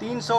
300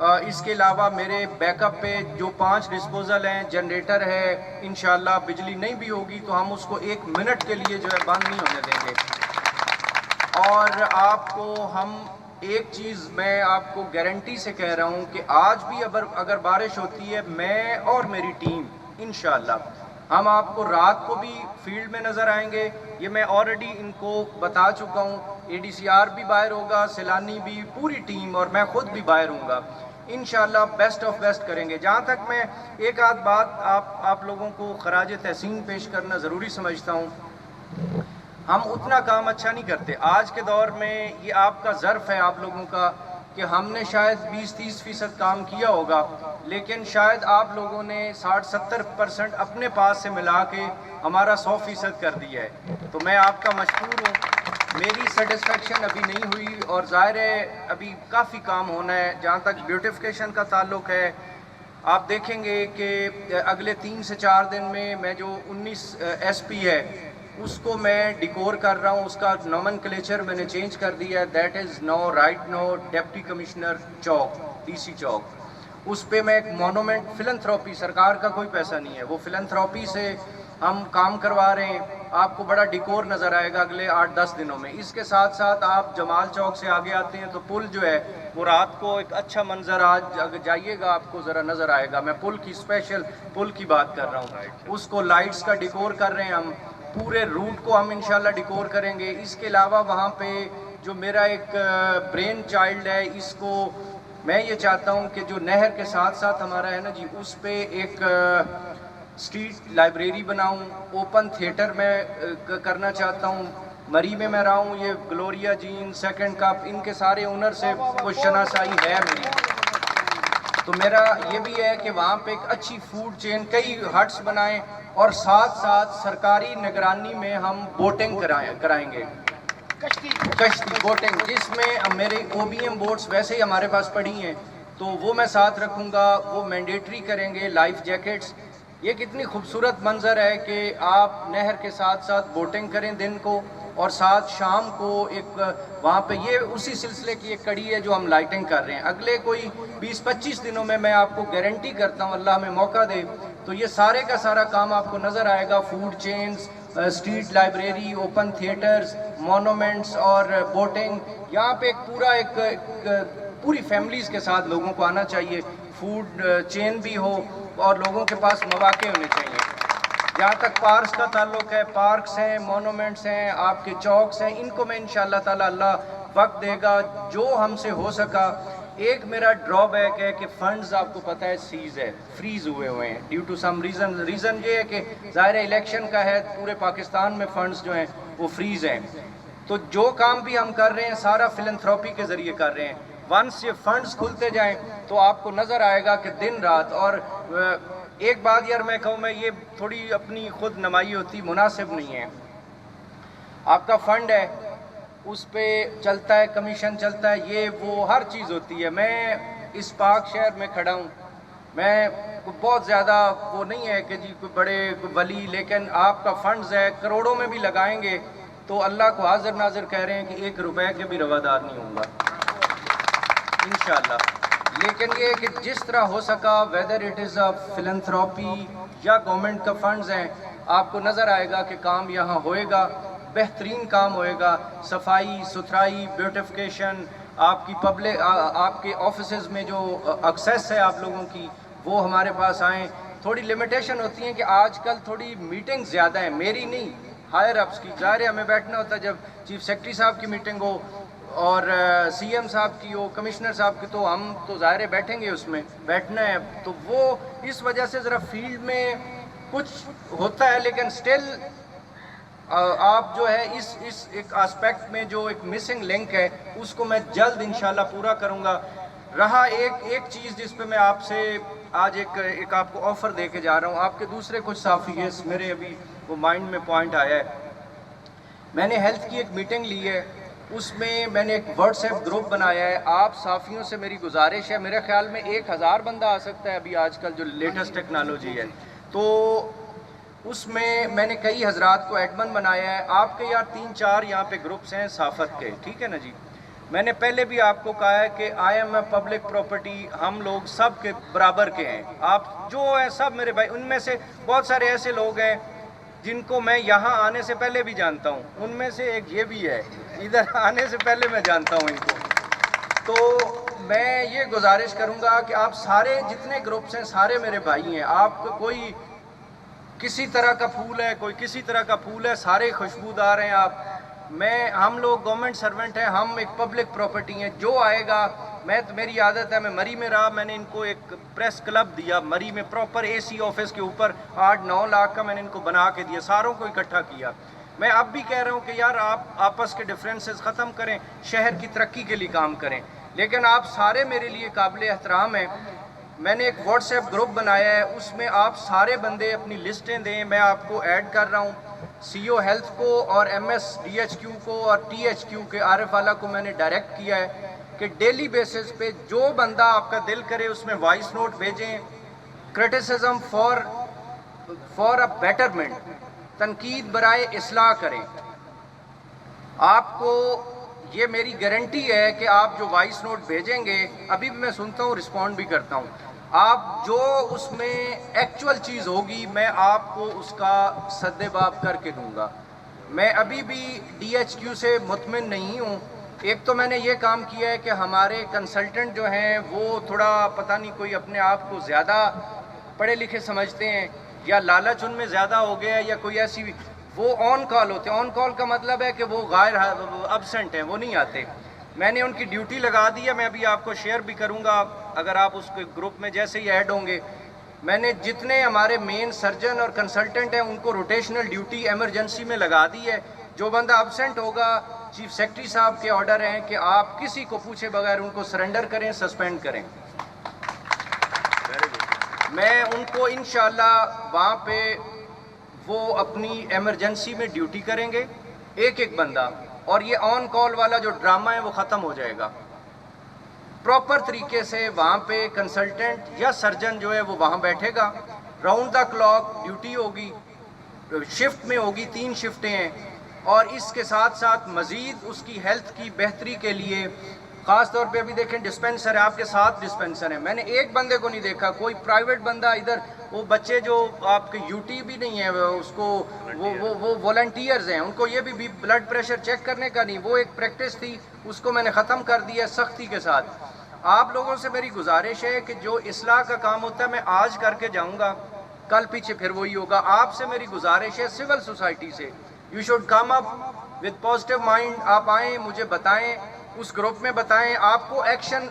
اس کے علاوہ میرے بیک اپ پہ جو 5 ڈسپوزل ہیں، جنریٹر ہے، انشاءاللہ بجلی نہیں بھی ہوگی تو ہم اس کو 1 منٹ کے لیے جو ہے بند نہیں ہونے دیں گے۔ اور آپ کو ہم ایک چیز میں آپ کو گارنٹی سے کہہ رہا ہوں کہ آج بھی اگر بارش ہوتی ہے، میں اور میری ٹیم انشاءاللہ ہم آپ کو رات کو بھی فیلڈ میں نظر آئیں گے۔ یہ میں آلریڈی ان کو بتا چکا ہوں، ADCR بھی باہر ہوگا، سیلانی بھی، پوری ٹیم، اور میں خود بھی باہر ہوں گا۔ انشاءاللہ بیسٹ آف بیسٹ کریں گے۔ جہاں تک میں ایک آدھ بات آپ لوگوں کو خراج تحسین پیش کرنا ضروری سمجھتا ہوں، ہم اتنا کام اچھا نہیں کرتے۔ آج کے دور میں یہ آپ کا ظرف ہے آپ لوگوں کا کہ ہم نے شاید 20-30% کام کیا ہوگا، لیکن شاید آپ لوگوں نے 60-70% اپنے پاس سے ملا کے ہمارا 100% کر دیا ہے۔ تو میں آپ کا مشکور ہوں۔ میری سیٹسفیکشن ابھی نہیں ہوئی، اور ظاہر ہے ابھی کافی کام ہونا ہے۔ جہاں تک بیوٹیفیکیشن کا تعلق ہے، آپ دیکھیں گے کہ اگلے 3 سے 4 دن میں جو 19 SP ہے اس کو میں ڈیکور کر رہا ہوں۔ اس کا نومنکلیچر میں نے چینج کر دیا ہے۔ That is now right now deputy commissioner chowk, DC چوک۔ اس پہ میں ایک مونومنٹ، فلنتھراپی، سرکار کا کوئی پیسہ نہیں ہے، وہ فلنتھراپی سے ہم کام کروا رہے ہیں۔ آپ کو بڑا ڈیکور نظر آئے گا اگلے 8-10 دنوں میں۔ اس کے ساتھ ساتھ آپ جمال چوک سے آگے آتے ہیں تو پل جو ہے وہ رات کو ایک اچھا منظر، آج اگر جائیے گا آپ کو ذرا نظر آئے گا۔ میں پل کی اسپیشل پل کی بات کر رہا ہوں، اس کو لائٹس کا ڈیکور کر رہے ہیں ہم۔ پورے روٹ کو ہم انشاءاللہ ڈیکور کریں گے۔ اس کے علاوہ وہاں پہ جو میرا ایک برین چائلڈ ہے، اس کو میں یہ چاہتا ہوں کہ جو نہر کے ساتھ ساتھ ہمارا ہے نا جی، اس پہ ایک اسٹریٹ لائبریری بناؤں، اوپن تھیٹر میں کرنا چاہتا ہوں۔ مری میں رہا ہوں، یہ گلوریا جین، سیکنڈ کپ، ان کے سارے اونر سے کچھ شناسائی ہے میری۔ تو میرا یہ بھی ہے کہ وہاں پہ ایک اچھی فوڈ چین، کئی ہٹس بنائیں، اور ساتھ ساتھ سرکاری نگرانی میں ہم بوٹنگ کرائیں گے، کشتی بوٹنگ، جس میں میرے OBM بوٹس ویسے ہی ہمارے پاس پڑی ہیں تو وہ میں ساتھ رکھوں گا، وہ مینڈیٹری کریں گے، لائف جیکٹس۔ یہ کتنی خوبصورت منظر ہے کہ آپ نہر کے ساتھ ساتھ بوٹنگ کریں دن کو، اور ساتھ شام کو ایک وہاں پہ، یہ اسی سلسلے کی ایک کڑی ہے جو ہم لائٹنگ کر رہے ہیں۔ اگلے کوئی 20-25 دنوں میں آپ کو گارنٹی کرتا ہوں، اللہ ہمیں موقع دے تو یہ سارے کا سارا کام آپ کو نظر آئے گا۔ Food chains, street library, open theatres, monuments اور بوٹنگ۔ یہاں پہ ایک پوری فیملیز کے ساتھ لوگوں کو آنا چاہیے، فوڈ چین بھی ہو اور لوگوں کے پاس مواقع ہونے چاہیے۔ جہاں تک پارکس کا تعلق ہے، پارکس ہیں، مونومنٹس ہیں، آپ کے چوکس ہیں، ان کو میں انشاءاللہ تعالی اللہ وقت دے گا جو ہم سے ہو سکا۔ ایک میرا ڈرا بیک ہے کہ فنڈز آپ کو پتہ ہے فریز ہوئے ہیں ڈیو ٹو سم ریزن یہ ہے کہ ظاہر الیکشن کا ہے، پورے پاکستان میں فنڈز جو ہیں وہ فریز ہیں۔ تو جو کام بھی ہم کر رہے ہیں سارا فلنتھراپی کے ذریعے کر رہے ہیں۔ ونس یہ فنڈز کھلتے جائیں تو آپ کو نظر آئے گا کہ دن رات، اور ایک بات یار میں کہوں، میں یہ تھوڑی اپنی خود نمائی ہوتی مناسب نہیں ہے۔ آپ کا فنڈ ہے، اس پہ چلتا ہے، کمیشن چلتا ہے، یہ وہ ہر چیز ہوتی ہے۔ میں اس پاک شہر میں کھڑا ہوں، میں بہت زیادہ وہ نہیں ہے کہ جی کوئی بڑے ولی، لیکن آپ کا فنڈز ہے، کروڑوں میں بھی لگائیں گے تو اللہ کو حاضر ناظر کہہ رہے ہیں کہ 1 روپے کے بھی روادار نہیں ہوں گا انشاءاللہ۔ لیکن یہ کہ جس طرح ہو سکا، ویدر اٹ از اے فلنتھراپی یا گورنمنٹ کا فنڈز ہیں، آپ کو نظر آئے گا کہ کام یہاں ہوئے گا، بہترین کام ہوئے گا۔ صفائی ستھرائی، بیوٹیفیکیشن، آپ کی آپ کے آفیسز میں جو ایکسیس ہے آپ لوگوں کی، وہ ہمارے پاس آئیں۔ تھوڑی لمیٹیشن ہوتی ہیں کہ آج کل تھوڑی میٹنگ زیادہ ہیں، میری نہیں، ہائر اپس کی۔ ظاہر ہے ہمیں بیٹھنا ہوتا ہے، جب چیف سیکرٹری صاحب کی میٹنگ ہو اور CM صاحب کی ہو، کمشنر صاحب کی، تو ہم تو ظاہر ہے بیٹھیں گے، اس میں بیٹھنا ہے۔ تو وہ اس وجہ سے ذرا فیلڈ میں کچھ ہوتا ہے، لیکن سٹل آپ جو ہے اس ایک آسپیکٹ میں جو ایک مسنگ لنک ہے اس کو میں جلد انشاءاللہ پورا کروں گا۔ رہا ایک چیز جس پہ میں آپ سے آج ایک آپ کو آفر دے کے جا رہا ہوں، آپ کے دوسرے کچھ صحافی ہیں، میرے ابھی وہ مائنڈ میں پوائنٹ آیا ہے۔ میں نے ہیلتھ کی ایک میٹنگ لی ہے، اس میں میں نے ایک واٹس ایپ گروپ بنایا ہے۔ آپ صحافیوں سے میری گزارش ہے، میرے خیال میں 1000 بندہ آ سکتا ہے ابھی آج کل جو لیٹسٹ ٹیکنالوجی ہے، تو اس میں نے کئی حضرات کو ایڈمن بنایا ہے۔ آپ کے یار 3-4 یہاں پہ گروپس ہیں صحافت کے، ٹھیک ہے نا جی؟ میں نے پہلے بھی آپ کو کہا ہے کہ I am a public property, ہم لوگ سب کے برابر کے ہیں. آپ جو ہیں سب میرے بھائی، ان میں سے بہت سارے ایسے لوگ ہیں جن کو میں یہاں آنے سے پہلے بھی جانتا ہوں، ان میں سے ایک یہ بھی ہے، ادھر آنے سے پہلے میں جانتا ہوں ان کو. تو میں یہ گزارش کروں گا کہ آپ سارے جتنے گروپس ہیں سارے میرے بھائی ہیں. آپ کوئی کسی طرح کا پھول ہے، کوئی کسی طرح کا پھول ہے، سارے خوشبودار ہیں آپ. ہم لوگ گورنمنٹ سرونٹ ہیں، ہم ایک پبلک پراپرٹی ہیں. جو آئے گا، میری عادت ہے، میں مری میں رہا، میں نے ان کو ایک پریس کلب دیا مری میں، پراپر اے سی آفس کے اوپر 8-9 لاکھ کا میں نے ان کو بنا کے دیا، ساروں کو اکٹھا کیا. میں اب بھی کہہ رہا ہوں کہ یار آپ آپس کے ڈفرینسز ختم کریں، شہر کی ترقی کے لیے کام کریں. لیکن آپ سارے میرے لیے قابل احترام ہیں. میں نے ایک واٹس ایپ گروپ بنایا ہے، اس میں آپ سارے بندے اپنی لسٹیں دیں، میں آپ کو ایڈ کر رہا ہوں. سی او ہیلتھ کو اور M S D H Q کو اور ٹی ایچ کیو کے عارف والا کو میں نے ڈائریکٹ کیا ہے کہ ڈیلی بیسس پہ جو بندہ آپ کا دل کرے اس میں وائس نوٹ بھیجیں، کرٹیسزم فار اے بیٹرمنٹ، تنقید برائے اصلاح کریں. آپ کو یہ میری گارنٹی ہے کہ آپ جو وائس نوٹ بھیجیں گے، ابھی بھی میں سنتا ہوں، رسپونڈ بھی کرتا ہوں، آپ جو اس میں ایکچول چیز ہوگی میں آپ کو اس کا سد باب کر کے دوں گا. میں ابھی بھی ڈی ایچ کیو سے مطمئن نہیں ہوں. ایک تو میں نے یہ کام کیا ہے کہ ہمارے کنسلٹنٹ جو ہیں وہ تھوڑا پتہ نہیں کوئی اپنے آپ کو زیادہ پڑھے لکھے سمجھتے ہیں یا لالچ ان میں زیادہ ہو گیا ہے یا کوئی ایسی، وہ آن کال ہوتے ہیں. آن کال کا مطلب ہے کہ وہ غیر ابسنٹ ہیں، وہ نہیں آتے. میں نے ان کی ڈیوٹی لگا دی ہے، میں ابھی آپ کو شیئر بھی کروں گا اگر آپ اس کے گروپ میں جیسے ہی ایڈ ہوں گے. میں نے جتنے ہمارے مین سرجن اور کنسلٹنٹ ہیں ان کو روٹیشنل ڈیوٹی ایمرجنسی میں لگا دی ہے. جو بندہ ابسنٹ ہوگا، چیف سیکرٹری صاحب کے آرڈر ہیں کہ آپ کسی کو پوچھے بغیر ان کو سرنڈر کریں، سسپینڈ کریں. میں ان کو انشاءاللہ وہاں پہ وہ اپنی ایمرجنسی میں ڈیوٹی کریں گے، ایک بندہ، اور یہ آن کال والا جو ڈرامہ ہے وہ ختم ہو جائے گا. پراپر طریقے سے وہاں پہ کنسلٹنٹ یا سرجن جو ہے وہ وہاں بیٹھے گا، راؤنڈ دا کلاک ڈیوٹی ہوگی، شفٹ میں ہوگی، 3 شفٹیں ہیں. اور اس کے ساتھ ساتھ مزید اس کی ہیلتھ کی بہتری کے لیے خاص طور پہ ابھی دیکھیں ڈسپینسر ہے، آپ کے ساتھ ڈسپینسر ہیں. میں نے ایک بندے کو نہیں دیکھا، کوئی پرائیویٹ بندہ ادھر، وہ بچے جو آپ کے یو ٹی بھی نہیں ہے، اس کو وہ والنٹیئرز ہیں، ان کو یہ بھی بلڈ پریشر چیک کرنے کا نہیں، وہ ایک پریکٹس تھی، اس کو میں نے ختم کر دیا سختی کے ساتھ. آپ لوگوں سے میری گزارش ہے کہ جو اصلاح کا کام ہوتا ہے میں آج کر کے جاؤں گا، کل پیچھے پھر وہی ہوگا. آپ سے میری گزارش ہے سول سوسائٹی سے، you should come up with positive mind. آپ آئیں، مجھے بتائیں، اس گروپ میں بتائیں، آپ کو ایکشن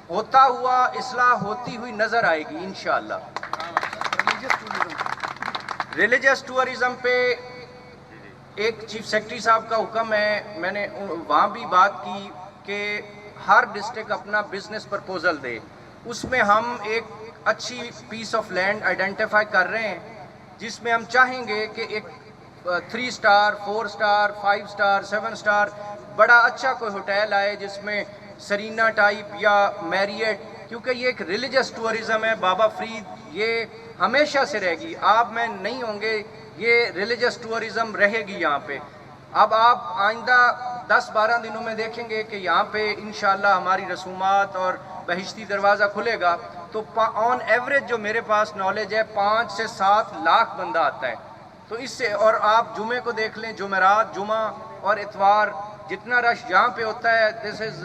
ہوتا ہوا، اصلاح ہوتی ہوئی نظر آئے گی انشاءاللہ. ریلیجس ٹورزم پہ ایک چیف سیکرٹری صاحب کا حکم ہے، میں نے وہاں بھی بات کی کہ ہر ڈسٹرکٹ اپنا بزنس پرپوزل دے. اس میں ہم ایک اچھی پیس آف لینڈ آئیڈینٹیفائی کر رہے ہیں جس میں ہم چاہیں گے کہ ایک 3 سٹار 4 سٹار 5 سٹار 7 سٹار بڑا اچھا کوئی ہوٹل آئے جس میں سرینا ٹائپ یا میریٹ، کیونکہ یہ ایک ریلیجس ٹورزم ہے. بابا فرید یہ ہمیشہ سے رہے گی، آپ میں نہیں ہوں گے، یہ ریلیجس ٹورزم رہے گی یہاں پہ. اب آپ آئندہ 10-12 دنوں میں دیکھیں گے کہ یہاں پہ انشاءاللہ ہماری رسومات اور بہشتی دروازہ کھلے گا تو آن ایوریج جو میرے پاس نالج ہے 5 سے 7 لاکھ بندہ آتا ہے. تو اس سے، اور آپ جمعے کو دیکھ لیں، جمعرات، جمعہ اور اتوار جتنا رش یہاں پہ ہوتا ہے، دس از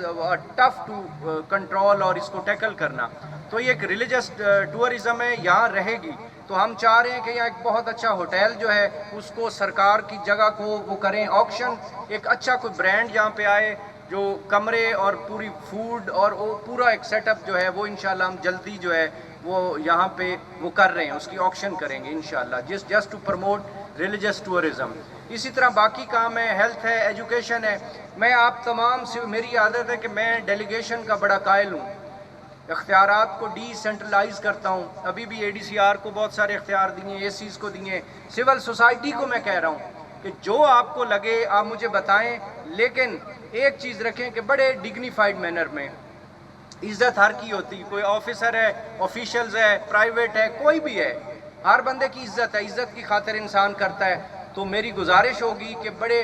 ٹف ٹو کنٹرول اور اس کو ٹیکل کرنا. تو یہ ایک ریلیجس ٹورزم ہے، یہاں رہے گی. تو ہم چاہ رہے ہیں کہ یہاں ایک بہت اچھا ہوٹل جو ہے اس کو سرکار کی جگہ کو وہ کریں آکشن، ایک اچھا کوئی برانڈ یہاں پہ آئے جو کمرے اور پوری فوڈ اور وہ پورا ایک سیٹ اپ جو ہے وہ انشاءاللہ ہم جلدی جو ہے وہ یہاں پہ وہ کر رہے ہیں، اس کی آکشن کریں گے انشاءاللہ، just to promote religious tourism. اسی طرح باقی کام ہے، ہیلتھ ہے، ایجوکیشن ہے. میں آپ تمام سے، میری عادت ہے کہ میں ڈیلیگیشن کا بڑا قائل ہوں، اختیارات کو ڈی سینٹرلائز کرتا ہوں. ابھی بھی اے ڈی سی آر کو بہت سارے اختیار دیے، اے سیز کو دیے، سول سوسائٹی کو میں کہہ رہا ہوں کہ جو آپ کو لگے آپ مجھے بتائیں، لیکن ایک چیز رکھیں کہ بڑے ڈگنیفائڈ مینر میں. عزت ہر کی ہوتی، کوئی آفیسر ہے، آفیشلز ہے، پرائیویٹ ہے، کوئی بھی ہے، ہر بندے کی عزت ہے، عزت کی خاطر انسان کرتا ہے. تو میری گزارش ہوگی کہ بڑے